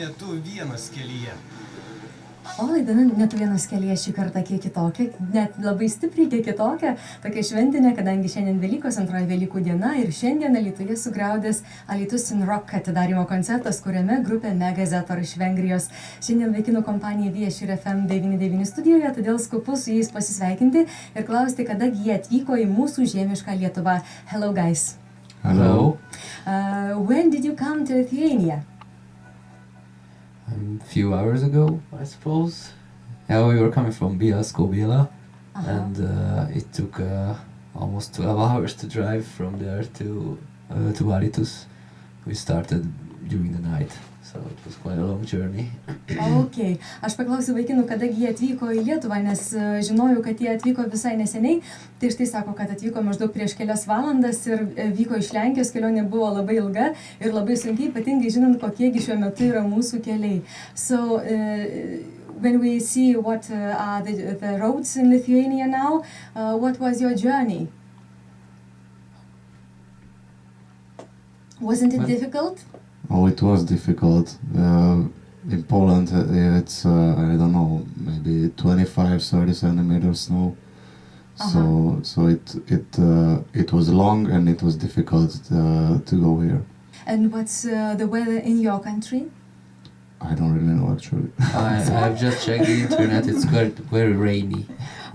Ne tu vienas kelyje. O laida Ne tu vienas kelyje šį kartą kiek kitokia, net labai stipriai kiek kitokia, tokia šventinė, kadangi šiandien Velykos, antroji Velykų diena ir šiandien Alytuje sugriaudės Alytus in Rock atidarymo koncertas, kuriame grupė Megazetor iš Vengrijos. Šiandien vaikinų kompanija vieši ir FM 99 studijoje, todėl skubu su jais pasisveikinti ir klausti, kada jie atvyko į mūsų žiemišką Lietuvą. Hello guys. Hello. When did you come to Lithuania? A few hours ago, I suppose. Yeah, we were coming from Bielsko-Biała, and it took almost 12 hours to drive from there to Alytus. We started during the night, so it was quite a long journey. Ok, aš paklausiu vaikinų, kada jie atvyko į Lietuvą, nes žinojau, kad jie atvyko visai neseniai. Tai štai sako, kad atvyko maždaug prieš kelias valandas ir vyko iš Lenkijos, kelionė buvo labai ilga ir labai sunkiai, ypatingai žinant, kokiegi šiuo metu yra mūsų keliai. So, when we see what are the roads in Lithuania now, what was your journey? Wasn't it difficult? Oh, it was difficult. In Poland, it's, I don't know, maybe 25-30 centimeters snow. So it was long and it was difficult to go here. And what's the weather in your country? I don't really know actually. I've just checked the internet, it's very rainy.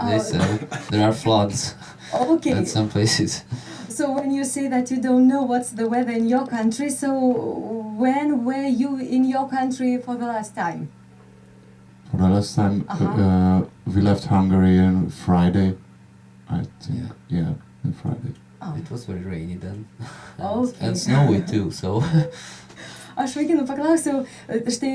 They said there are floods at some places. So when you say that you don't know what's the weather in your country, so when were you in your country for the last time? For the last time, we left Hungary on Friday, I think. Yeah, on Friday. It was very rainy then. Okay. And snowy too, so... Aš vaikinų paklausiau, štai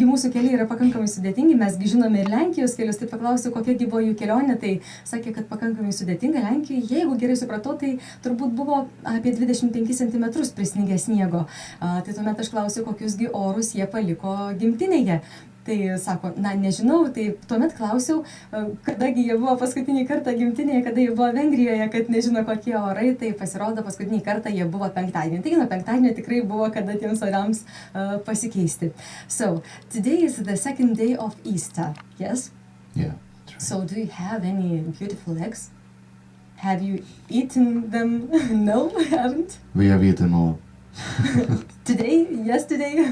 mūsų keliai yra pakankamai sudėtingi, mesgi žinome ir Lenkijos kelius, tai paklausiau, kokiagi buvo jų kelionė, tai sakė, kad pakankamai sudėtinga Lenkijoje, jeigu gerai supratau, tai turbūt buvo apie 25 cm prisnigę sniego. Tai tuomet aš klausiau, kokiusgi orus jie paliko gimtinėje. Tai sako, na nežinau, tai tuomet klausiau, kadagi jie buvo paskutinį kartą gimtinėje, kada jie buvo Vengrijoje, kad nežino kokie orai, tai pasirodo paskutinį kartą jie buvo penktadienį. Tai nuo penktadienio tikrai buvo, kada tiems orams pasikeisti. So, today is the second day of Easter, yes? Yeah. So, do you have any beautiful eggs? Have you eaten them? No, I haven't. We have eaten all. Today? Yesterday?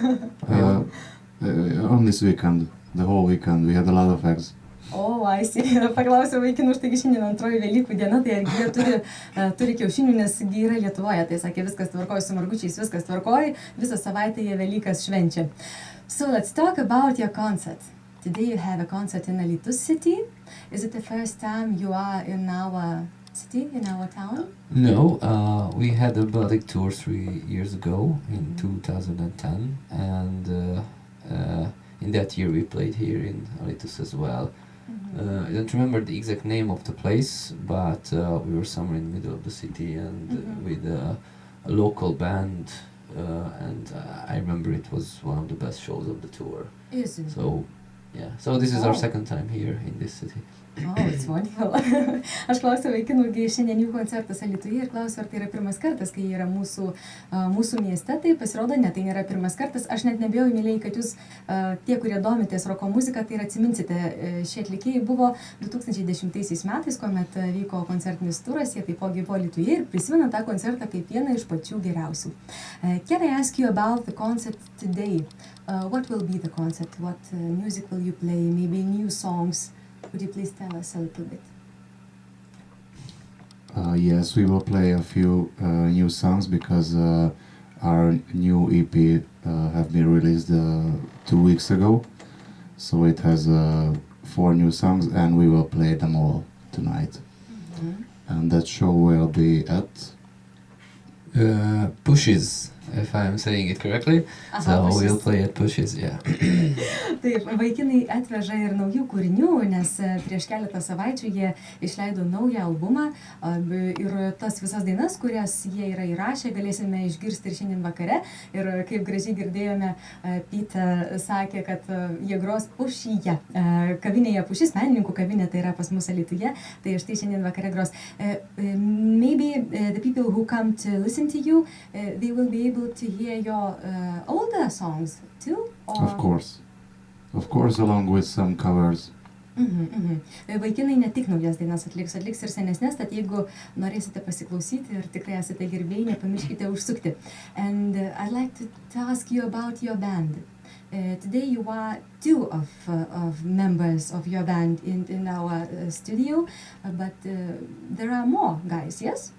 On this weekend, the whole weekend, we had a lot of eggs. O, I see. Paklausiau vaikinų, štai šiandien antroji Velykų diena, tai argi jie turi kiaušinių, nes jie yra Lietuvoje. Tai sakė, viskas tvarkoja su margučiais, viskas tvarkoja, visą savaitę jie Velykas švenčia. So let's talk about your concert. Today you have a concert in Alytus city. Is it the first time you are in our city, in our town? No, we had a Baltic tour 3 years ago in 2010, and in that year we played here in Alytus as well. I don't remember the exact name of the place, but we were somewhere in the middle of the city and with a local band, and I remember it was one of the best shows of the tour. Is it? So, yeah. So this is our second time here in this city. Oh, it's wonderful. Aš klausiau vaikinų, šiandien jų koncertas Alytuje ir klausiau, ar tai yra pirmas kartas, kai yra mūsų mieste. Tai pasirodo, ne, tai nėra pirmas kartas. Aš net nebijau, mylėjai, kad jūs, tie, kurie domitės roko muziką, tai ir atsiminsite, šie atlikėjai buvo 2010 metais, kuomet vyko koncertinis turas, jie taipogi buvo Alytuje ir prisimena tą koncertą kaip vieną iš pačių geriausių. Can I ask you about the concert today? What will be the concert? What music will you play? Maybe new songs? Would you please tell us a little bit? Yes, we will play a few new songs because our new EP have been released 2 weeks ago. So it has 4 new songs and we will play them all tonight. And that show will be at... Pushes, if I'm saying it correctly. So we'll play at Pushes, yeah. Taip, vaikinai atveža ir naujų kūrinių, nes prieš keletą savaičių jie išleido naują albumą ir tas visas dainas, kurias jie yra įrašę, galėsime išgirsti ir šiandien vakare. Ir kaip gražiai girdėjome, Pita sakė, kad jie gros Pušyje, kavinėje Pušys, menininkų kavinė, tai yra pas mus Alytuje, tai štai šiandien vakare gros. Maybe the people who come to listen to you, they will be able to hear your older songs too? Or... Of course, along with some covers. Vaikinai ne tik naujas dainas atliks ir senesnės, tad jeigu norėsite pasiklausyti ir tikrai esate gerbėjai, nepamirškite užsukti. And I'd like to ask you about your band. Today you are two of members of your band in our studio, but there are more guys, yes?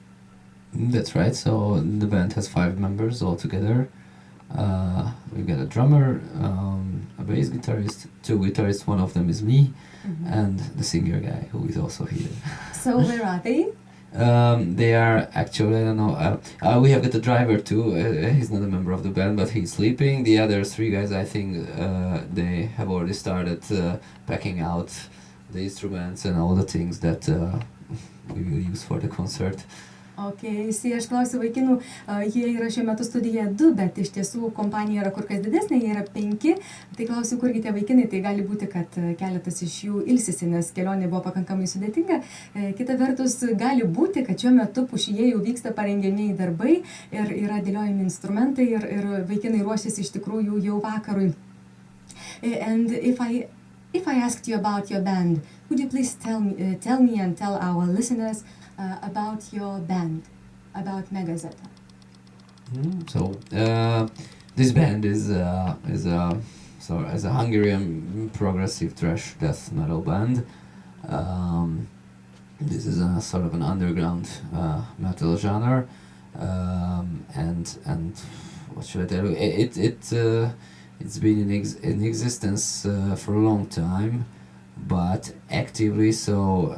That's right. So the band has 5 members altogether. We've got a drummer, a bass guitarist, 2 guitarists, one of them is me, and the singer guy who is also here. So where are they? They are actually, I don't know, we have got a driver too, he's not a member of the band, but he's sleeping. The other 3 guys, I think, they have already started packing out the instruments and all the things that we will use for the concert. Aš klausiu vaikinų, jie yra šiuo metu studijoje 2, bet iš tiesų kompanija yra kur kas didesnė, jie yra 5. Tai klausiu, kurgi tie vaikinai, tai gali būti, kad keletas iš jų ilsisi, nes kelionė buvo pakankamai sudėtinga. Kita vertus, gali būti, kad šiuo metu Pušyje jau vyksta parengiamieji darbai ir yra dėliojami instrumentai ir vaikinai ruošiasi iš tikrųjų jau vakarui. And if I asked you about your band, would you please tell me and tell our listeners about your band, about Megazeta? So this band is a Hungarian progressive thrash death metal band. This is a sort of an underground metal genre, and what should I tell you? It's been in existence for a long time, but actively so,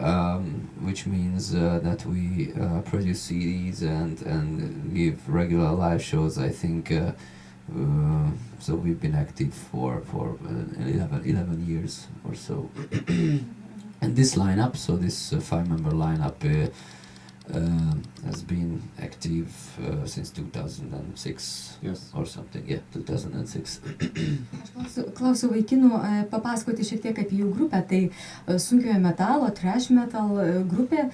which means that we produce CDs and give regular live shows. I think so. We've been active for 11 years or so. And this lineup, so this 5-member lineup, has been active since 2006. Yes. Or something. Yeah, 2006. Aš klausiu vaikinų papasakoti šiek tiek apie jų grupę. Tai sunkiojo metalo, thrash metal grupė,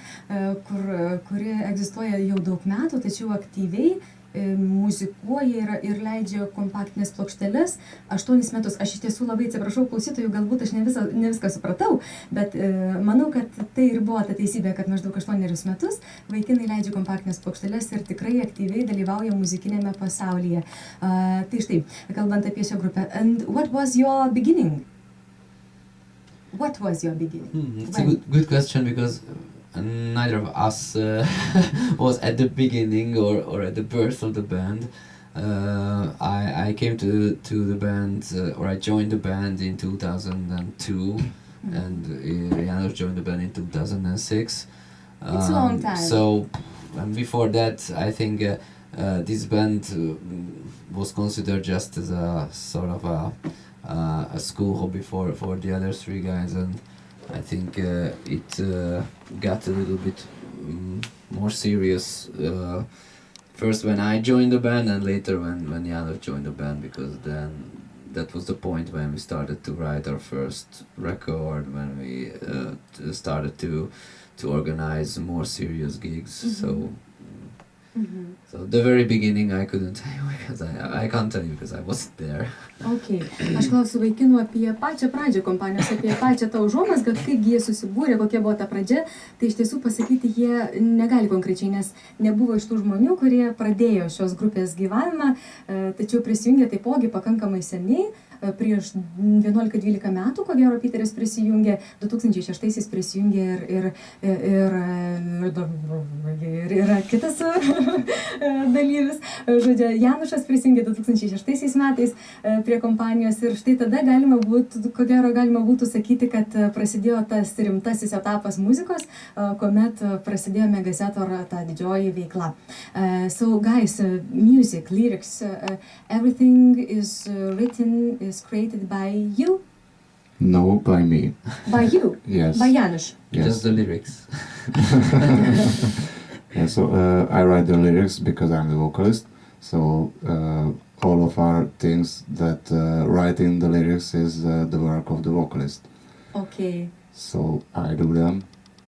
kuri egzistuoja jau daug metų, tačiau aktyviai muzikuoja ir leidžia kompaktinės plokšteles 8 metus. Aš iš tiesų labai atsiprašau klausytojų, galbūt aš ne viską supratau, bet manau, kad tai ir buvo ta teisybė, kad maždaug 8 metus vaikinai leidžia kompaktinės plokšteles ir tikrai aktyviai dalyvauja muzikinėme pasaulyje. Tai štai, kalbant apie šią grupę. And what was your beginning? What was your beginning? It's a good question, because neither of us was at the beginning or at the birth of the band. I came to the band, or I joined the band in 2002, and Janusz joined the band in 2006. It's a long time. So, and before that, I think this band was considered just as a sort of a school hobby for the other 3 guys, and I think it got a little bit more serious first when I joined the band, and later when Janusz joined the band, because then that was the point when we started to write our first record, when we started to organize more serious gigs. So the very beginning I couldn't tell you, because I can't tell you because I wasn't there. Okay. Aš klausiu vaikinų apie pačią pradžią kompanijos, apie pačią tą užuomazgą, kaipgi jie susibūrė, kokia buvo ta pradžia. Tai iš tiesų pasakyti jie negali konkrečiai, nes nebuvo iš tų žmonių, kurie pradėjo šios grupės gyvavimą, tačiau prisijungė taipogi pakankamai seniai. Prieš 11-12 metų, ko gero, Piteris prisijungė, 2006 prisijungė ir kitas dalyvis. Žodžiu, Janušas prisijungė 2006 metais prie kompanijos ir štai tada galima būtų sakyti, kad prasidėjo tas rimtasis etapas muzikos, kuomet prasidėjo Megazetor ta didžioji veikla. So guys, music, lyrics, everything is written, is created by you, No, by me. By you? Yes. By Janusz? Yes. Just the lyrics. Yeah, so I write the lyrics because I'm the vocalist. So all of our things that writing the lyrics is the work of the vocalist. Okay. So I do them,